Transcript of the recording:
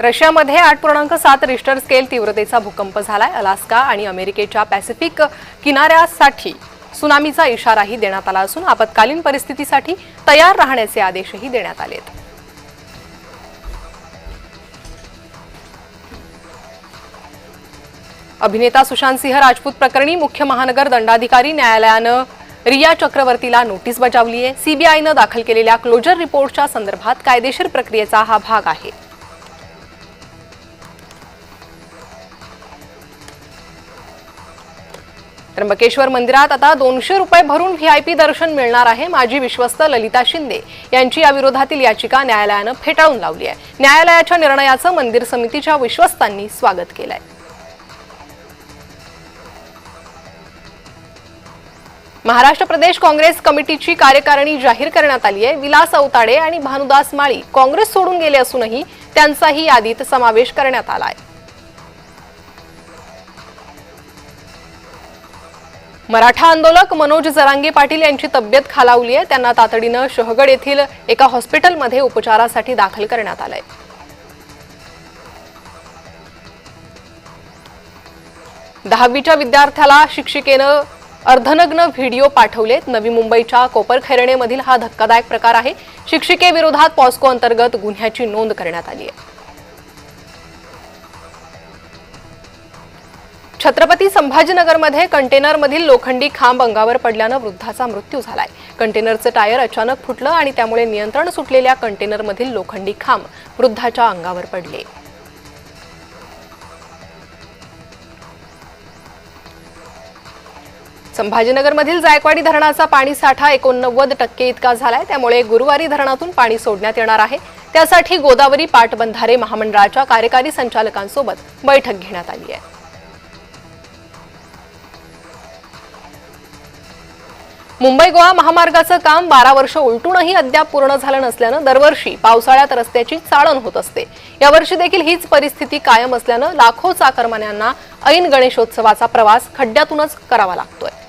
रशियामध्ये 8.7 Richter scale तीव्रतेचा भूकंप झालाय। अलास्का आणि अमेरिकेच्या पॅसिफिक किनाऱ्यासाठी सुनामीचा इशाराही देण्यात आला असून आपत्कालीन परिस्थितीसाठी तयार राहण्याचे आदेशही देण्यात आलेत। अभिनेता सुशांत सिंह राजपूत प्रकरणी मुख्य महानगर दंडाधिकारी न्यायालयानं रिया चक्रवर्तीला नोटीस बजावली आहे। सीबीआयनं दाखल केलेल्या क्लोजर रिपोर्टच्या संदर्भात कायदेशीर प्रक्रियेचा हा भाग आहे। त्र्यंबकेश्वर मंदिरात आता 200 रुपये भरून व्हीआयपी दर्शन मिळणार आहे। माजी विश्वस्त ललिता शिंदे यांची या विरोधातील याचिका न्यायालयानं फेटाळून लावली आहे। न्यायालयाच्या निर्णयाचं मंदिर समितीच्या विश्वस्तांनी स्वागत केलंय। महाराष्ट्र प्रदेश काँग्रेस कमिटीची कार्यकारिणी जाहीर करण्यात आली आहे। विलास औताडे आणि भानुदास माळी काँग्रेस सोडून गेले असूनही त्यांचाही यादीत समावेश करण्यात आला आहे। मराठा आंदोलक मनोज जरांगे पाटील यांची तब्येत खालावली आहे। त्यांना तातडीनं शहगड येथील एका हॉस्पिटलमध्ये उपचारासाठी दाखल करण्यात आलंय। दहावीच्या विद्यार्थ्याला शिक्षिकेनं अर्धनग्न व्हिडिओ पाठवलेत। नवी मुंबईच्या कोपरखैरणेमधील हा धक्कादायक प्रकार आहे। शिक्षिकेविरोधात पॉस्को अंतर्गत गुन्ह्याची नोंद करण्यात आली आहे। छत्रपती संभाजीनगरमध्ये कंटेनरमधील लोखंडी खांब अंगावर पडल्यानं वृद्धाचा मृत्यू झालाय। कंटेनरचं टायर अचानक फुटलं आणि त्यामुळे नियंत्रण सुटलेल्या कंटेनरमधील लोखंडी खांब वृद्धाच्या अंगावर पडले। संभाजीनगरमधील जायकवाडी धरणाचा पाणी साठा 89% इतका झालाय। त्यामुळे गुरुवारी धरणातून पाणी सोडण्यात येणार आहे। त्यासाठी गोदावरी पाटबंधारे महामंडळाच्या कार्यकारी संचालकांसोबत बैठक घेण्यात आली आहे। मुंबई गोवा महामार्गाचं काम 12 वर्ष उलटूनही अद्याप पूर्ण झालं नसल्यानं दरवर्षी पावसाळ्यात रस्त्याची चाळण होत असते। यावर्षी देखील हीच परिस्थिती कायम असल्यानं लाखो चाकरमान्यांना ऐन गणेशोत्सवाचा प्रवास खड्ड्यातूनच करावा लागतोय।